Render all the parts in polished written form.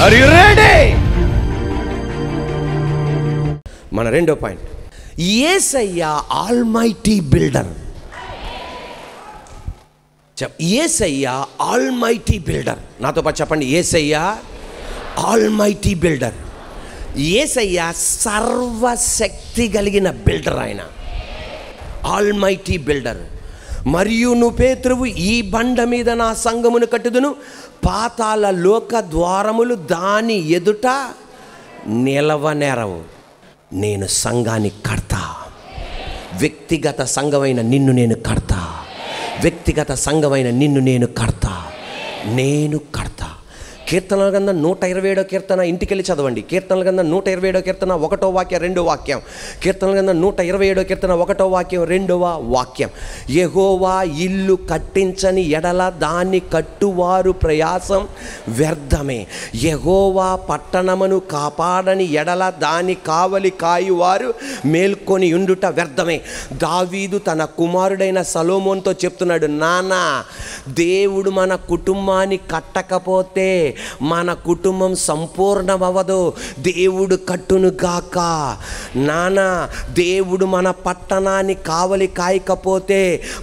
Are you ready? మన రెండో point, యేసయ్య almighty builder. యేసయ్య almighty builder. నాతో పాటు చెప్పండి, యేసయ్య ఆల్మైటీ బిల్డర్. యేసయ్య సర్వశక్తి కలిగిన బిల్డర్. ఆయన ఆల్మైటీ బిల్డర్. మరియు నువ్వు పేతురువు, ఈ బండ మీద నా సంఘమును కట్టుదును, పాతాళ లోక ద్వారములు దాని ఎదుట నిలవనేరవు. నేను సంఘాన్ని కడతా. వ్యక్తిగత సంఘమైన నిన్ను నేను కడతా. వ్యక్తిగత సంఘమైన నిన్ను నేను కడతా. నేను కడతా. కీర్తనల గ్రంథం 127వ కీర్తన ఇంటికి వెళ్ళి చదవండి. కీర్తనల గ్రంథం 127వ కీర్తన 1వ వాక్యం 2వ వాక్యం. కీర్తనల గ్రంథం 127వ కీర్తన 1వ వాక్యం 2వ వాక్యం. యెహోవా ఇల్లు కట్టించని ఎడల దాన్ని కట్టువారు ప్రయాసం వ్యర్థమే. యెహోవా పట్టణమును కాపాడని ఎడల దాని కావలి కాయువారు మేల్కొని ఉండుట వ్యర్థమే. దావీదు తన కుమారుడైన సొలొమోనుతో చెప్తున్నాడు, నాన్న, దేవుడు మన కుటుంబాన్ని కట్టకపోతే మన కుటుంబం సంపూర్ణమవ్వదు. దేవుడు కట్టును గాక. నాన్న, దేవుడు మన పట్టణాన్ని కావలి కాయకపోతే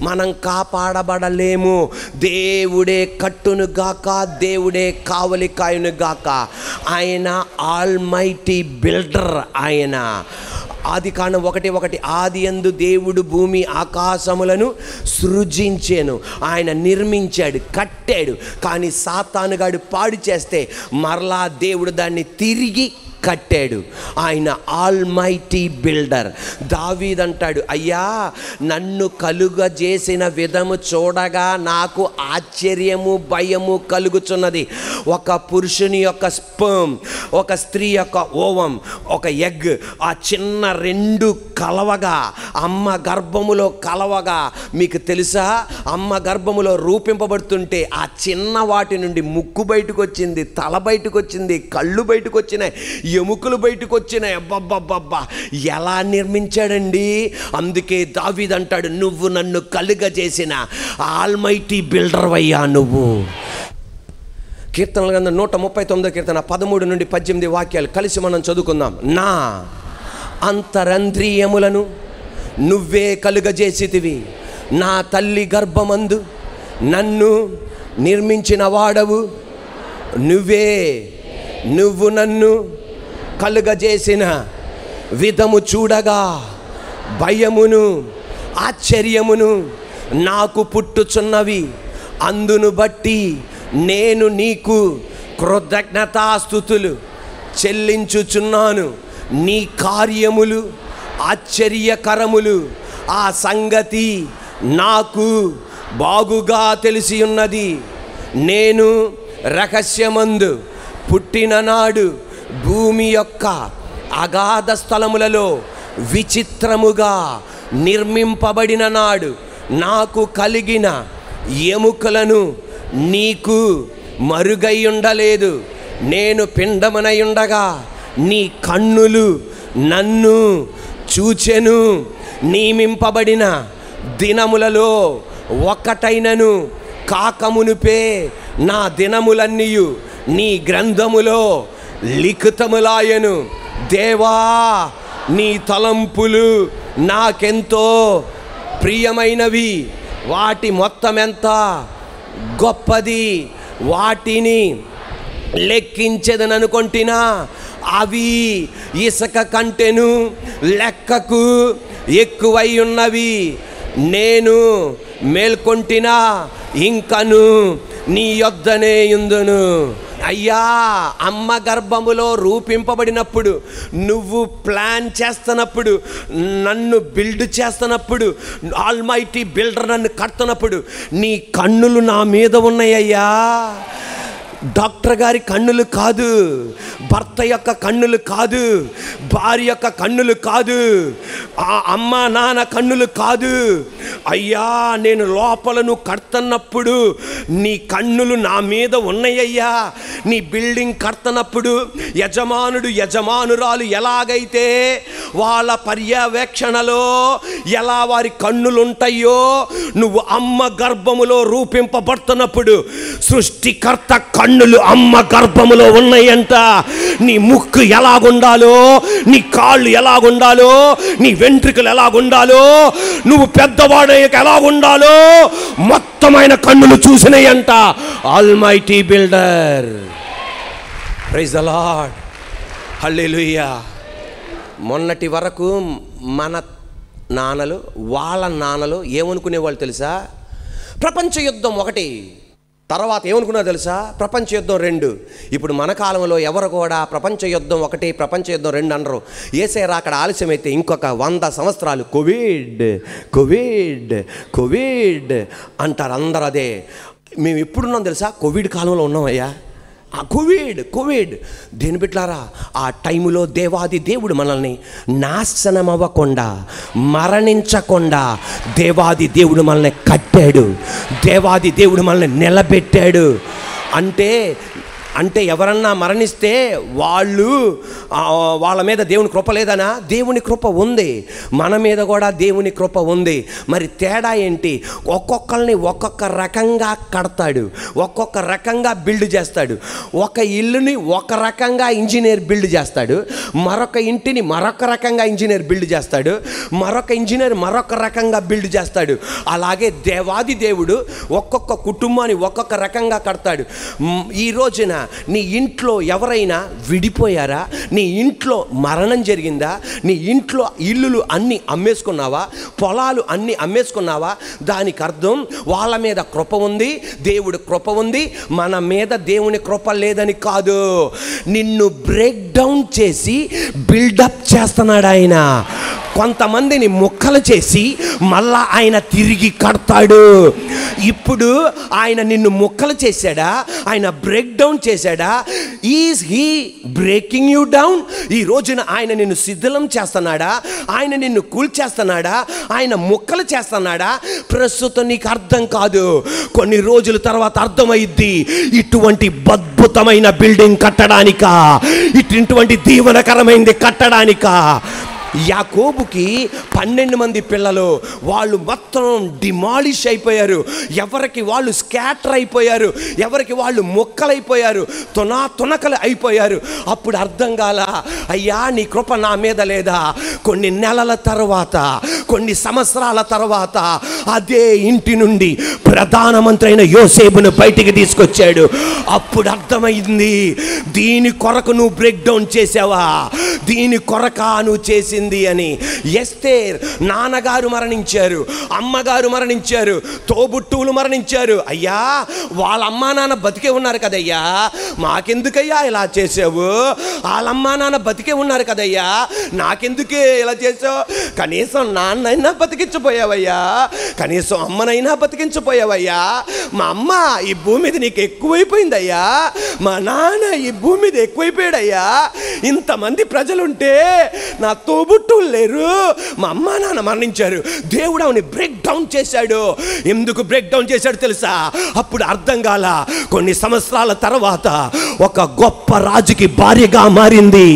మనం కాపాడబడలేము. దేవుడే కట్టును గాక, దేవుడే కావలి కాయును గాక. ఆయన ఆల్మైటీ బిల్డర్. ఆయన ఆదికాండం 1:1, ఆదియందు దేవుడు భూమి ఆకాశములను సృజించెను. ఆయన నిర్మించాడు, కట్టాడు. కానీ సాతానుగాడు పాడు చేస్తే మరలా దేవుడు దాన్ని తిరిగి కట్టాడు. ఆయన ఆల్మైటీ బిల్డర్. దావీదు అంటాడు, అయ్యా, నన్ను కలుగజేసిన విధము చూడగా నాకు ఆశ్చర్యము భయము కలుగుచున్నది. ఒక పురుషుని యొక్క స్పర్మ్, ఒక స్త్రీ యొక్క ఓవం, ఒక ఎగ్, ఆ చిన్న రెండు కలవగా, అమ్మ గర్భములో కలవగా, మీకు తెలుసా, అమ్మ గర్భములో రూపింపబడుతుంటే ఆ చిన్న వాటి నుండి ముక్కు బయటకు వచ్చింది, తల బయటకు వచ్చింది, కళ్ళు బయటకు వచ్చినాయి, ఎముకలు బయటకు వచ్చినాయి. అబ్బబ్బబ్బబ్బా, ఎలా నిర్మించాడండి! అందుకే దావీదు అంటాడు, నువ్వు నన్ను కలుగజేసిన ఆల్మైటీ బిల్డర్ అయ్యా నువ్వు. కీర్తనల గ్రంథం 139వ కీర్తన 13 నుండి 18 వాక్యాలు కలిసి మనం చదువుకుందాం. నా అంతరంద్రియములను నువ్వే కలుగజేసితివి, నా తల్లి గర్భమందు నన్ను నిర్మించిన వాడవు నువ్వే. నువ్వు నన్ను కలుగజేసిన విధము చూడగా భయమును ఆశ్చర్యమును నాకు పుట్టుచున్నవి. అందును బట్టి నేను నీకు కృతజ్ఞతాస్తుతులు చెల్లించుచున్నాను. నీ కార్యములు ఆశ్చర్యకరములు. ఆ సంగతి నాకు బాగుగా తెలిసి ఉన్నది. నేను రహస్యమందు పుట్టిన నాడు భూమి యొక్క అగాధ స్థలములలో విచిత్రముగా నిర్మింపబడిన నాడు నాకు కలిగిన ఎముకలను నీకు మరుగై ఉండలేదు. నేను పిండమునై ఉండగా నీ కన్నులు నన్ను చూచెను. నియమింపబడిన దినములలో ఒక్కటైనను కాకమునుపే నా దినములన్నీయు నీ గ్రంథములో లిఖితములాయను. దేవా, నీ తలంపులు నాకెంతో ప్రియమైనవి. వాటి మొత్తం ఎంత గొప్పది. వాటిని లెక్కించదని అనుకొంటినా అవి ఇసుక కంటెను లెక్కకు ఎక్కువై ఉన్నవి. నేను మేల్కొంటినా ఇంకను నీ యొద్దనే యుందును. అయ్యా, అమ్మ గర్భములో రూపింపబడినప్పుడు, నువ్వు ప్లాన్ చేస్తున్నప్పుడు, నన్ను బిల్డ్ చేస్తున్నప్పుడు, ఆల్మైటీ బిల్డర్ నన్ను కడుతున్నప్పుడు నీ కన్నులు నా మీద ఉన్నాయ్యా. డాక్టర్ గారి కన్నులు కాదు, భర్త యొక్క కన్నులు కాదు, భార్య యొక్క కన్నులు కాదు, ఆ అమ్మ నాన్న కన్నులు కాదు, అయ్యా నేను లోపలను కడుతున్నప్పుడు నీ కన్నులు నా మీద ఉన్నాయ్యా. నీ బిల్డింగ్ కడుతున్నప్పుడు యజమానురాలు ఎలాగైతే వాళ్ళ పర్యవేక్షణలో ఎలా వారి కన్నులుంటాయో, నువ్వు అమ్మ గర్భములో రూపింపబడుతున్నప్పుడు సృష్టికర్త కన్నులు అమ్మ గర్భములో ఉన్నాయంట. నీ ముక్కు ఎలాగుండాలో, నీ కాళ్ళు ఎలాగుండాలో, నీ వెంట్రుకలు ఎలాగుండాలో, నువ్వు పెద్దవాడయ్యాక ఎలాగుండాలో మొత్తం ఆయన కన్నులు చూసినాయంట. Almighty builder. Praise the lord. Hallelujah. మొన్నటి వరకు మన నాన్నలు వాళ్ళ నాన్నలు ఏమనుకునేవాళ్ళు తెలుసా? ప్రపంచ యుద్ధం 1, తర్వాత ఏమనుకున్నా తెలుసా? ప్రపంచ యుద్ధం 2. ఇప్పుడు మన కాలంలో ఎవరు కూడా ప్రపంచ యుద్ధం 1, ప్రపంచ యుద్ధం 2 అనరు. యేసయ్య రాకడ ఆలస్యమైతే ఇంకొక 100 సంవత్సరాలు కోవిడ్ అంటారు అందరు. అదే మేము ఎప్పుడున్నాం తెలుసా? కోవిడ్ కాలంలో ఉన్నామయ్యా. కోవిడ్ దేని బిడ్డలారా, ఆ టైములో దేవాది దేవుడు మనల్ని నాశనం అవ్వకుండా, మరణించకుండా దేవాది దేవుడు మనల్ని కట్టాడు. దేవాది దేవుడు మనల్ని నిలబెట్టాడు. అంటే ఎవరన్నా మరణిస్తే వాళ్ళ మీద దేవుని కృప లేదనా? దేవుని కృప ఉంది. మన మీద కూడా దేవుని కృప ఉంది. మరి తేడా ఏంటి? ఒక్కొక్కరిని ఒక్కొక్క రకంగా కడతాడు, ఒక్కొక్క రకంగా బిల్డ్ చేస్తాడు. ఒక ఇల్లుని ఒక రకంగా ఇంజనీర్ బిల్డ్ చేస్తాడు, మరొక ఇంటిని మరొక రకంగా ఇంజనీర్ బిల్డ్ చేస్తాడు, మరొక ఇంజనీర్ మరొక రకంగా బిల్డ్ చేస్తాడు. అలాగే దేవాది దేవుడు ఒక్కొక్క కుటుంబాన్ని ఒక్కొక్క రకంగా కడతాడు. ఈ రోజున నీ ఇంట్లో ఎవరైనా విడిపోయారా? నీ ఇంట్లో మరణం జరిగిందా? నీ ఇంట్లో ఇల్లులు అన్నీ అమ్మేసుకున్నావా? పొలాలు అన్నీ అమ్మేసుకున్నావా? దానికి అర్థం వాళ్ళ మీద కృప ఉంది, దేవుడి కృప ఉంది. మన మీద దేవుని కృప లేదని కాదు. నిన్ను బ్రేక్ డౌన్ చేసి బిల్డప్ చేస్తున్నాడు ఆయన. కొంతమందిని ముక్కలు చేసి మళ్ళా ఆయన తిరిగి కడతాడు. ఇప్పుడు ఆయన నిన్ను ముక్కలు చేశాడా? ఆయన బ్రేక్ డౌన్ చేశాడా? Is he breaking you down? ఈ రోజున ఆయన నిన్ను శిథిలం చేస్తున్నాడా? ఆయన నిన్ను కూల్చేస్తున్నాడా? ఆయన ముక్కలు చేస్తున్నాడా? ప్రస్తుతం నీకు అర్థం కాదు, కొన్ని రోజుల తర్వాత అర్థమైద్ది. ఇటువంటి అద్భుతమైన బిల్డింగ్ కట్టడానికా, ఇటువంటి దీవెనకరమైనది కట్టడానికా. యాకోబుకి 12 మంది పిల్లలు, వాళ్ళు మొత్తం డిమాలిష్ అయిపోయారు. ఎవరికి వాళ్ళు స్కాటర్ అయిపోయారు, ఎవరికి వాళ్ళు మొక్కలైపోయారు, తునకలు అయిపోయారు. అప్పుడు అర్థం కాల, అయ్యా నీ కృప నా మీద లేదా? కొన్ని నెలల తర్వాత, కొన్ని సంవత్సరాల తర్వాత అదే ఇంటి నుండి ప్రధానమంత్రి అయిన యోసేపును బయటికి తీసుకొచ్చాడు. అప్పుడు అర్థమైంది, దీని కొరకు నువ్వు బ్రేక్ డౌన్ చేసావా, దీని కొరక నువ్వు చేసి అని. ఎస్తేర్ నాన్నగారు మరణించారు, అమ్మగారు మరణించారు, తోబుట్టువులు మరణించారు. అయ్యా వాళ్ళ అమ్మా నాన్న బతికే ఉన్నారు కదయ్యా, మాకెందుకయ్యా ఇలా చేసావు? వాళ్ళ అమ్మా నాన్న బతికే ఉన్నారు కదయ్యా, నాకెందుకే ఇలా చేసావు? కనీసం నాన్నైనా బతికించపోయావయ్యా, కనీసం అమ్మనైనా బతికించపోయావయ్యా. మా అమ్మ ఈ భూమి మీద నీకు ఎక్కువైపోయిందయ్యా, మా నాన్న ఈ భూమి మీద ఎక్కువైపోయాడయ్యా. ఇంతమంది ప్రజలుంటే నా తోబుట్టులు లేరు, మా అమ్మ నాన్న మరణించారు. దేవుడు ఆమెని బ్రేక్ డౌన్ చేశాడు. ఎందుకు బ్రేక్ డౌన్ చేశాడు తెలుసా? అప్పుడు అర్థం కాల. కొన్ని సంవత్సరాల తర్వాత ఒక గొప్ప రాజుకి భార్యగా మారింది.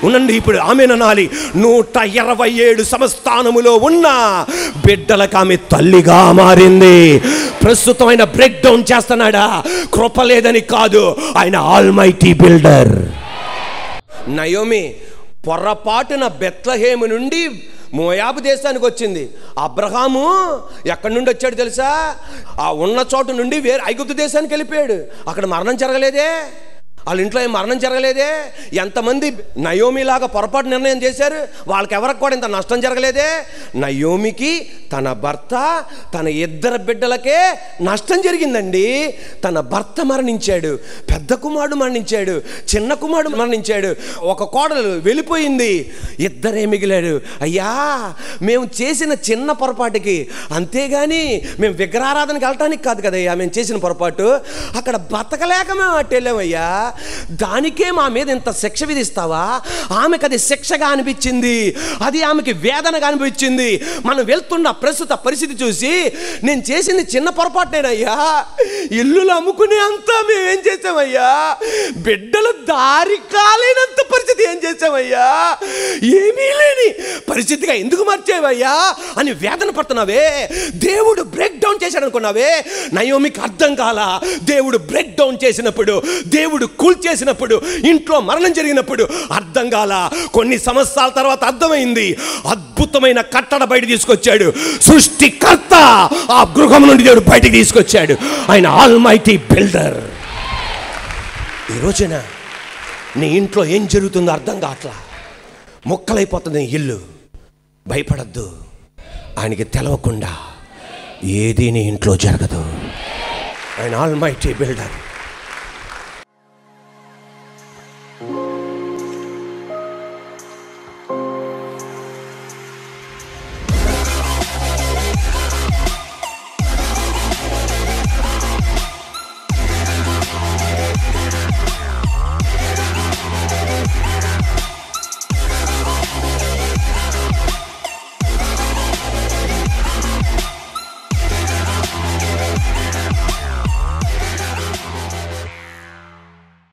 ఉనండి, ఇప్పుడు ఆమెననాలి. 127 సంస్థానములో ఉన్న బిడ్డలకు ఆమె తల్లిగా మారింది. ప్రస్తుతం ఆయన బ్రేక్ డౌన్ చేస్తున్నాడా? కృప లేదని కాదు, ఆయన ఆల్మైటీ బిల్డర్. నయోమి పొరపాటున బెత్లెహేము నుండి మోయాబు దేశానికి వచ్చింది. అబ్రహాము ఎక్కడి నుండి వచ్చాడు తెలుసా? ఆ ఉన్న చోటు నుండి వేరే ఐగుప్తు దేశానికి వెళ్ళిపోయాడు. అక్కడ మరణం జరగలేదే, వాళ్ళ ఇంట్లో ఏం మరణం జరగలేదే. ఎంతమంది నయోమిలాగా పొరపాటు నిర్ణయం చేశారు, వాళ్ళకి ఎవరికి కూడా ఇంత నష్టం జరగలేదే. నయోమికి తన భర్త, తన 2 బిడ్డలకే నష్టం జరిగిందండి. తన భర్త మరణించాడు, పెద్ద కుమారుడు మరణించాడు, చిన్న కుమారుడు మరణించాడు, ఒక కోడలు వెళ్ళిపోయింది, 2 మిగిలాడు. అయ్యా మేము చేసిన చిన్న పొరపాటుకి, అంతేగాని మేము విగ్రహారాధనకి వెళ్ళటానికి కాదు కదయ్యా మేము చేసిన పొరపాటు, అక్కడ బతకలేక మేము అటు వెళ్ళామయ్యా. దానికే మా మీద ఇంత శిక్ష విధిస్తావా? ఆమెకు అది శిక్షగా అనిపించింది, అది ఆమెకి వేదనగా అనిపించింది. మనం వెళ్తున్న ప్రస్తుత పరిస్థితి చూసి, నేను చేసింది చిన్న పొరపాటునేనయ్యా, ఇల్లులు అమ్ముకునే అంతా మేమేం చేసామయ్యా, బిడ్డలు దారి కాలేనంత పరిస్థితి ఏం చేసామయ్యా, ఏమీ లేని పరిస్థితిగా ఎందుకు మార్చేవయ్యా అని వేదన పడుతున్నావే. దేవుడు బ్రేక్ డౌన్ చేశాడు అనుకున్నావే. నయోమికి అర్థం కాల. దేవుడు బ్రేక్ డౌన్ చేసినప్పుడు, దేవుడు కూల్ చేసినప్పుడు, ఇంట్లో మరణం జరిగినప్పుడు అర్థం కాల. కొన్ని సంవత్సరాల తర్వాత అర్థమైంది. అద్భుతమైన కట్టడ బయట తీసుకొచ్చాడు. సృష్టికర్త ఆ గృహం నుండి దేవుడు బయటికి తీసుకొచ్చాడు. ఆయన ఆల్మైటీ బిల్డర్. ఈ రోజున నీ ఇంట్లో ఏం జరుగుతుందో అర్థం కావట్లా, మొక్కలైపోతుంది ఇల్లు. భయపడద్దు, ఆయనకి తెలవకుండా ఏదీ నీ ఇంట్లో జరగదు. ఆయన ఆల్మైటీ బిల్డర్.